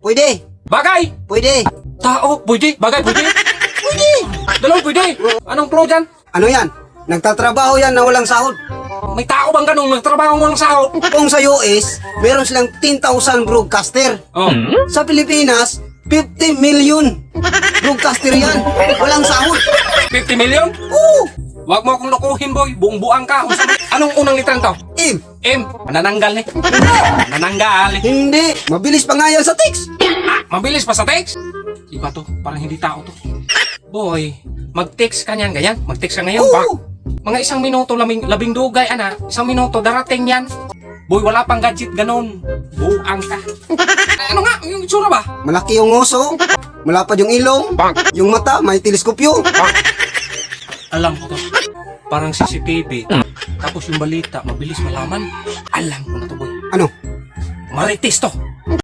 Pwede. Bagay! Pwede. Tao, pwede. Bagay, pwede. Pwede. Dalawang pwede. Anong pro dyan? Ano yan? Nagtatrabaho yan na walang sahod. May tao bang ganun? Nagtrabaho mo lang sahod? Kung sa US, meron silang 10,000 broadcaster. Oh. Sa Pilipinas, 50 million broadcaster yan. Walang sahod. 50 million? Oo. Wag mo akong lokohin, boy. Buong-buang ka. Anong unang litran to? Eh, M. Manananggal eh. Manananggal eh. hindi. Mabilis pa nga yan sa text. Ah, mabilis pa sa text? Iba to. Parang hindi tao to. Boy, mag-text ka niyan, ganyan. Mag-text ka ngayon, Oo. Mga 1 minuto, labing dugay, 1 minuto, darating yan. Boy, wala pang gadget, ganun. Buang ka. Ano nga, yung itsura ba? Malaki yung ngoso. Malapad yung ilong. Yung mata, may teleskopyo. Alam ko to. Parang CCTV. Tapos yung balita, mabilis malaman. Alam ko na to, boy. Ano? Marites to.